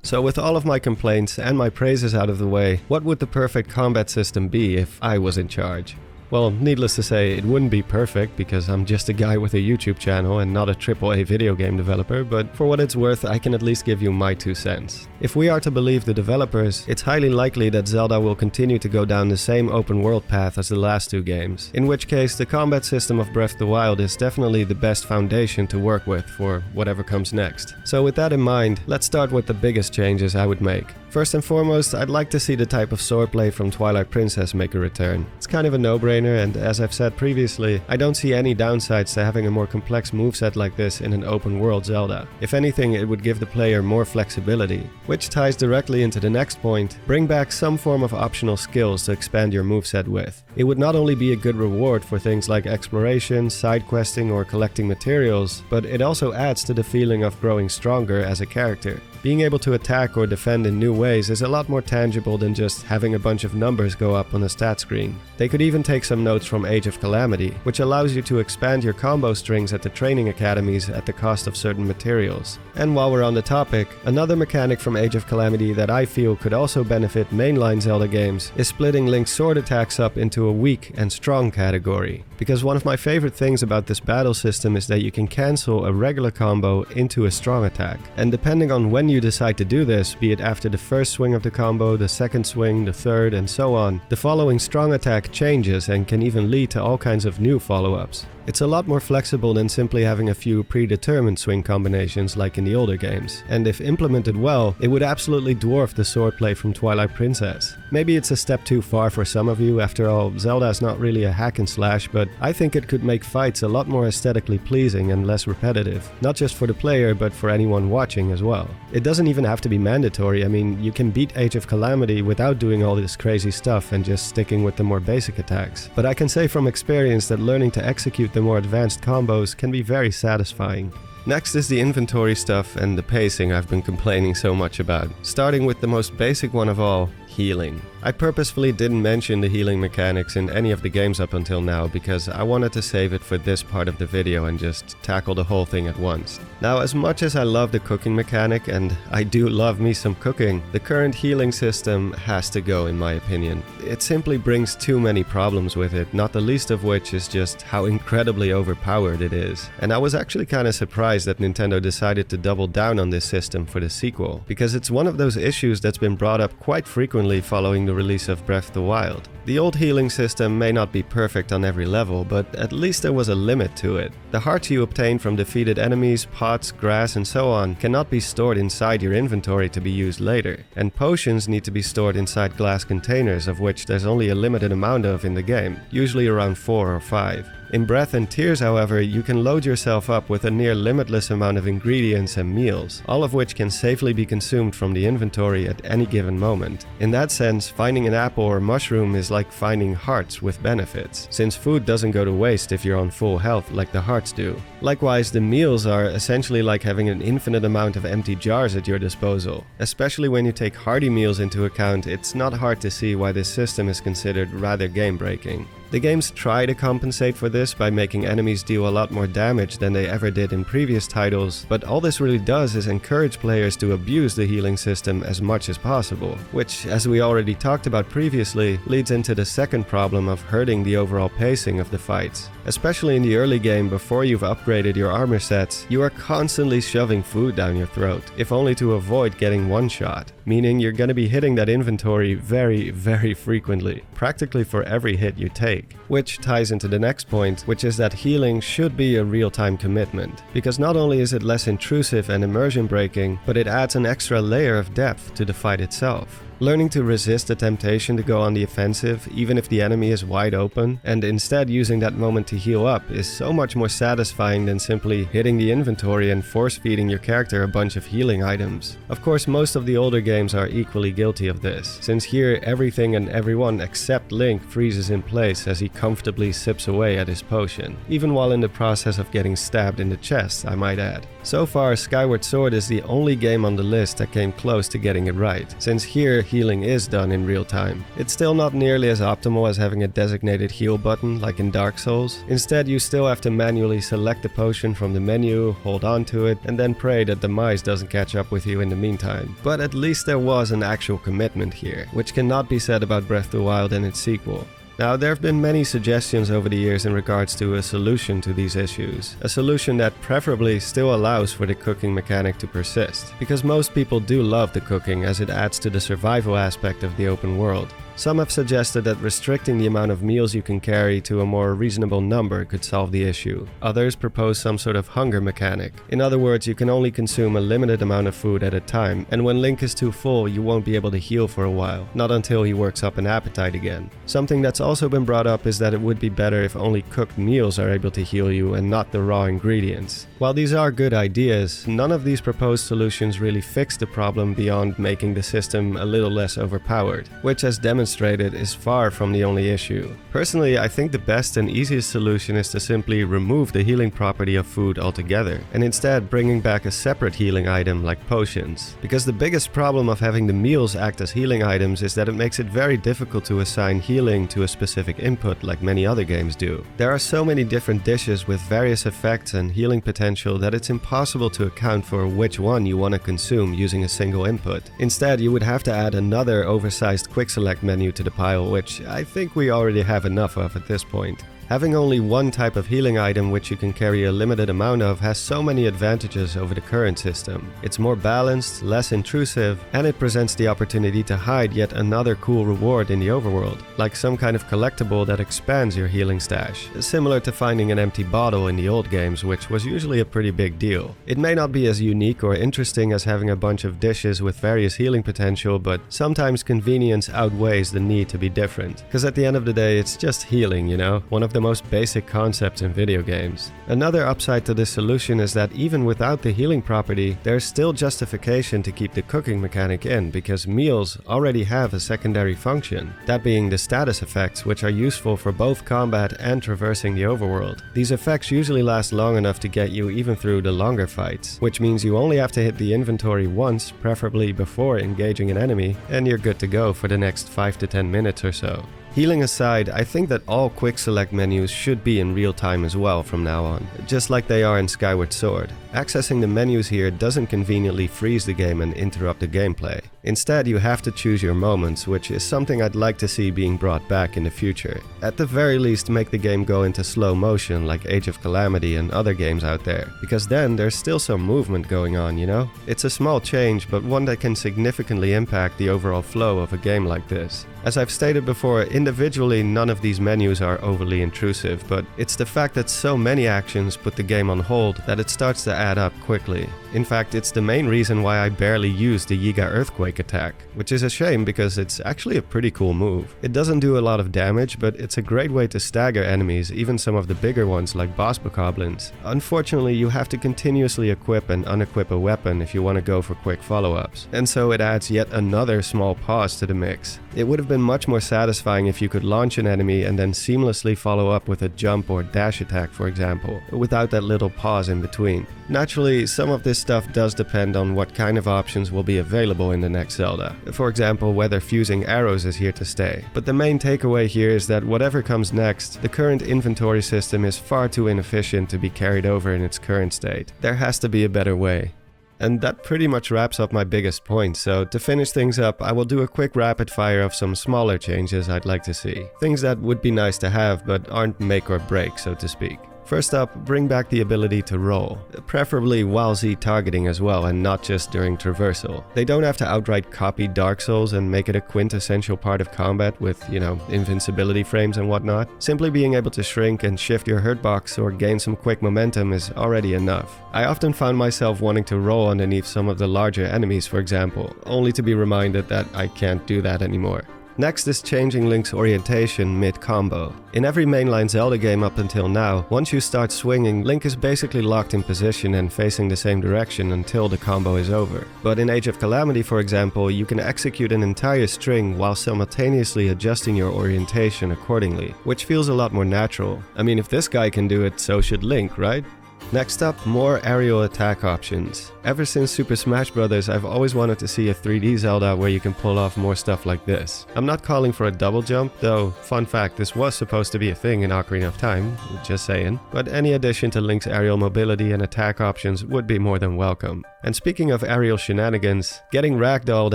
So with all of my complaints and my praises out of the way, what would the perfect combat system be if I was in charge? Well, needless to say, it wouldn't be perfect because I'm just a guy with a YouTube channel and not a AAA video game developer, but for what it's worth, I can at least give you my 2 cents. If we are to believe the developers, it's highly likely that Zelda will continue to go down the same open world path as the last 2 games, in which case the combat system of Breath of the Wild is definitely the best foundation to work with for whatever comes next. So with that in mind, let's start with the biggest changes I would make. First and foremost, I'd like to see the type of swordplay from Twilight Princess make a return. It's kind of a no-brainer, and as I've said previously, I don't see any downsides to having a more complex moveset like this in an open-world Zelda. If anything, it would give the player more flexibility, which ties directly into the next point: bring back some form of optional skills to expand your moveset with. It would not only be a good reward for things like exploration, side questing, or collecting materials, but it also adds to the feeling of growing stronger as a character. Being able to attack or defend in new ways is a lot more tangible than just having a bunch of numbers go up on a stat screen. They could even take some notes from Age of Calamity, which allows you to expand your combo strings at the training academies at the cost of certain materials. And while we're on the topic, another mechanic from Age of Calamity that I feel could also benefit mainline Zelda games is splitting Link's sword attacks up into a weak and strong category. Because one of my favorite things about this battle system is that you can cancel a regular combo into a strong attack. And depending on when you decide to do this, be it after the first swing of the combo, the second swing, the third, and so on, the following strong attack changes and can even lead to all kinds of new follow-ups. It's a lot more flexible than simply having a few predetermined swing combinations like in the older games, and if implemented well, it would absolutely dwarf the swordplay from Twilight Princess. Maybe it's a step too far for some of you, after all, Zelda is not really a hack and slash, but I think it could make fights a lot more aesthetically pleasing and less repetitive, not just for the player but for anyone watching as well. It doesn't even have to be mandatory. I mean, you can beat Age of Calamity without doing all this crazy stuff and just sticking with the more basic attacks. But I can say from experience that learning to execute the more advanced combos can be very satisfying. Next is the inventory stuff and the pacing I've been complaining so much about. Starting with the most basic one of all, healing. I purposefully didn't mention the healing mechanics in any of the games up until now because I wanted to save it for this part of the video and just tackle the whole thing at once. Now, as much as I love the cooking mechanic, and I do love me some cooking, the current healing system has to go in my opinion. It simply brings too many problems with it, not the least of which is just how incredibly overpowered it is. And I was actually kind of surprised that Nintendo decided to double down on this system for the sequel, because it's one of those issues that's been brought up quite frequently following the release of Breath of the Wild. The old healing system may not be perfect on every level, but at least there was a limit to it. The hearts you obtain from defeated enemies, pots, grass, and so on cannot be stored inside your inventory to be used later, and potions need to be stored inside glass containers, of which there's only a limited amount of in the game, usually around 4 or 5. In Breath and Tears, however, you can load yourself up with a near limitless amount of ingredients and meals, all of which can safely be consumed from the inventory at any given moment. In that sense, finding an apple or mushroom is like finding hearts with benefits, since food doesn't go to waste if you're on full health like the hearts do. Likewise, the meals are essentially like having an infinite amount of empty jars at your disposal. Especially when you take hearty meals into account, it's not hard to see why this system is considered rather game-breaking. The games try to compensate for this by making enemies deal a lot more damage than they ever did in previous titles, but all this really does is encourage players to abuse the healing system as much as possible, which, as we already talked about previously, leads into the second problem of hurting the overall pacing of the fights. Especially in the early game, before you've upgraded your armor sets, you are constantly shoving food down your throat, if only to avoid getting one-shot, meaning you're gonna be hitting that inventory very, very frequently, practically for every hit you take. Which ties into the next point, which is that healing should be a real-time commitment, because not only is it less intrusive and immersion breaking, but it adds an extra layer of depth to the fight itself. Learning to resist the temptation to go on the offensive, even if the enemy is wide open, and instead using that moment to heal up is so much more satisfying than simply hitting the inventory and force-feeding your character a bunch of healing items. Of course, most of the older games are equally guilty of this, since here everything and everyone except Link freezes in place as he comfortably sips away at his potion, even while in the process of getting stabbed in the chest, I might add. So far, Skyward Sword is the only game on the list that came close to getting it right, since here healing is done in real time. It's still not nearly as optimal as having a designated heal button like in Dark Souls. Instead, you still have to manually select the potion from the menu, hold on to it, and then pray that the mice doesn't catch up with you in the meantime. But at least there was an actual commitment here, which cannot be said about Breath of the Wild and its sequel. Now, there have been many suggestions over the years in regards to a solution to these issues. A solution that preferably still allows for the cooking mechanic to persist, because most people do love the cooking as it adds to the survival aspect of the open world. Some have suggested that restricting the amount of meals you can carry to a more reasonable number could solve the issue. Others propose some sort of hunger mechanic. In other words, you can only consume a limited amount of food at a time, and when Link is too full, you won't be able to heal for a while, not until he works up an appetite again. Something that's also been brought up is that it would be better if only cooked meals are able to heal you and not the raw ingredients. While these are good ideas, none of these proposed solutions really fix the problem beyond making the system a little less overpowered, which, as demonstrated, is far from the only issue. Personally, I think the best and easiest solution is to simply remove the healing property of food altogether, and instead bringing back a separate healing item like potions. Because the biggest problem of having the meals act as healing items is that it makes it very difficult to assign healing to a specific input like many other games do. There are so many different dishes with various effects and healing potential that it's impossible to account for which one you want to consume using a single input. Instead, you would have to add another oversized quick select menu to the pile, which I think we already have enough of at this point. Having only one type of healing item which you can carry a limited amount of has so many advantages over the current system. It's more balanced, less intrusive, and it presents the opportunity to hide yet another cool reward in the overworld, like some kind of collectible that expands your healing stash, similar to finding an empty bottle in the old games, which was usually a pretty big deal. It may not be as unique or interesting as having a bunch of dishes with various healing potential, but sometimes convenience outweighs the need to be different. Because at the end of the day, it's just healing, you know? One of the most basic concepts in video games. Another upside to this solution is that even without the healing property, there's still justification to keep the cooking mechanic in, because meals already have a secondary function, that being the status effects, which are useful for both combat and traversing the overworld. These effects usually last long enough to get you even through the longer fights, which means you only have to hit the inventory once, preferably before engaging an enemy, and you're good to go for the next 5 to 10 minutes or so. Healing aside, I think that all quick select menus should be in real time as well from now on, just like they are in Skyward Sword. Accessing the menus here doesn't conveniently freeze the game and interrupt the gameplay. Instead, you have to choose your moments, which is something I'd like to see being brought back in the future. At the very least, make the game go into slow motion like Age of Calamity and other games out there, because then there's still some movement going on, you know? It's a small change, but one that can significantly impact the overall flow of a game like this. As I've stated before, individually none of these menus are overly intrusive, but it's the fact that so many actions put the game on hold that it starts to add up quickly. In fact, it's the main reason why I barely use the Yiga Earthquake attack, which is a shame because it's actually a pretty cool move. It doesn't do a lot of damage, but it's a great way to stagger enemies, even some of the bigger ones like boss bokoblins. Unfortunately, you have to continuously equip and unequip a weapon if you want to go for quick follow-ups, and so it adds yet another small pause to the mix. It would have been much more satisfying if you could launch an enemy and then seamlessly follow up with a jump or dash attack, for example, without that little pause in between. Naturally, some of this stuff does depend on what kind of options will be available in the next Zelda. For example, whether fusing arrows is here to stay. But the main takeaway here is that whatever comes next, the current inventory system is far too inefficient to be carried over in its current state. There has to be a better way. And that pretty much wraps up my biggest points, so to finish things up, I will do a quick rapid fire of some smaller changes I'd like to see. Things that would be nice to have, but aren't make or break, so to speak. First up, bring back the ability to roll, preferably while Z targeting as well and not just during traversal. They don't have to outright copy Dark Souls and make it a quintessential part of combat with, you know, invincibility frames and whatnot. Simply being able to shrink and shift your hurt box or gain some quick momentum is already enough. I often found myself wanting to roll underneath some of the larger enemies, for example, only to be reminded that I can't do that anymore. Next is changing Link's orientation mid-combo. In every mainline Zelda game up until now, once you start swinging, Link is basically locked in position and facing the same direction until the combo is over. But in Age of Calamity, for example, you can execute an entire string while simultaneously adjusting your orientation accordingly, which feels a lot more natural. I mean, if this guy can do it, so should Link, right? Next up, more aerial attack options. Ever since Super Smash Bros., I've always wanted to see a 3D Zelda where you can pull off more stuff like this. I'm not calling for a double jump, though, fun fact, this was supposed to be a thing in Ocarina of Time, just saying. But any addition to Link's aerial mobility and attack options would be more than welcome. And speaking of aerial shenanigans, getting ragdolled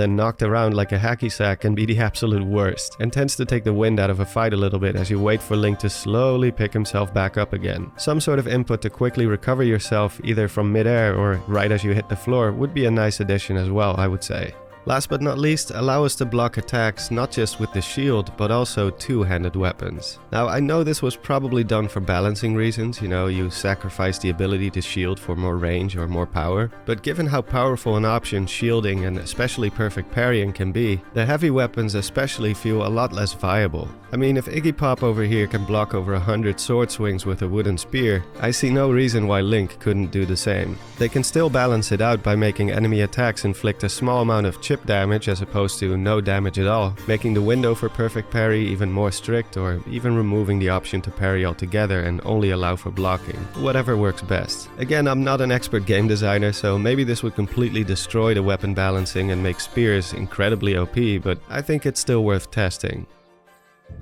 and knocked around like a hacky sack can be the absolute worst, and tends to take the wind out of a fight a little bit as you wait for Link to slowly pick himself back up again. Some sort of input to quickly recover yourself either from midair or right as you hit the floor would be a nice addition as well, I would say. Last but not least, allow us to block attacks not just with the shield, but also two-handed weapons. Now, I know this was probably done for balancing reasons, you sacrifice the ability to shield for more range or more power, but given how powerful an option shielding and especially perfect parrying can be, the heavy weapons especially feel a lot less viable. I mean, if Iggy Pop over here can block over 100 sword swings with a wooden spear, I see no reason why Link couldn't do the same. They can still balance it out by making enemy attacks inflict a small amount of chip damage as opposed to no damage at all, making the window for perfect parry even more strict, or even removing the option to parry altogether and only allow for blocking. Whatever works best. Again, I'm not an expert game designer, so maybe this would completely destroy the weapon balancing and make spears incredibly OP, but I think it's still worth testing.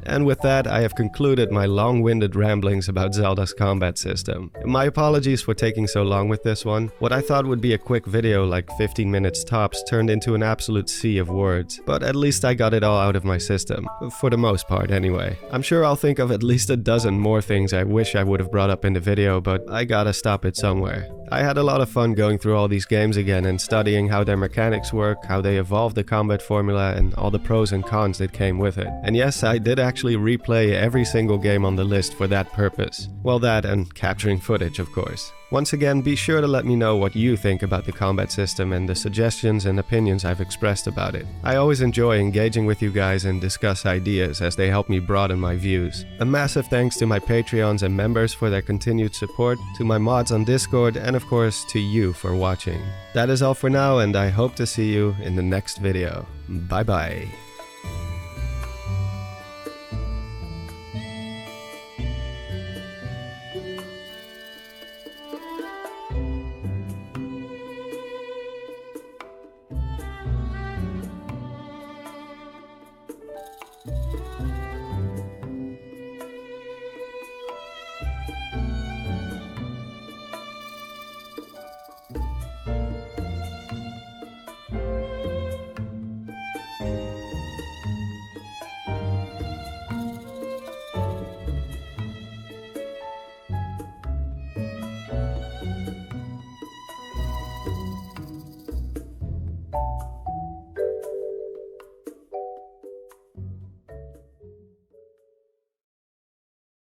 And with that, I have concluded my long-winded ramblings about Zelda's combat system. My apologies for taking so long with this one. What I thought would be a quick video, like 15 minutes tops, turned into an absolute sea of words. But at least I got it all out of my system. For the most part, anyway. I'm sure I'll think of at least a dozen more things I wish I would have brought up in the video, but I gotta stop it somewhere. I had a lot of fun going through all these games again and studying how their mechanics work, how they evolved the combat formula, and all the pros and cons that came with it. And yes, I did actually replay every single game on the list for that purpose. Well, that and capturing footage, of course. Once again, be sure to let me know what you think about the combat system and the suggestions and opinions I've expressed about it. I always enjoy engaging with you guys and discuss ideas as they help me broaden my views. A massive thanks to my Patreons and members for their continued support, to my mods on Discord, and of course to you for watching. That is all for now, and I hope to see you in the next video. Bye bye.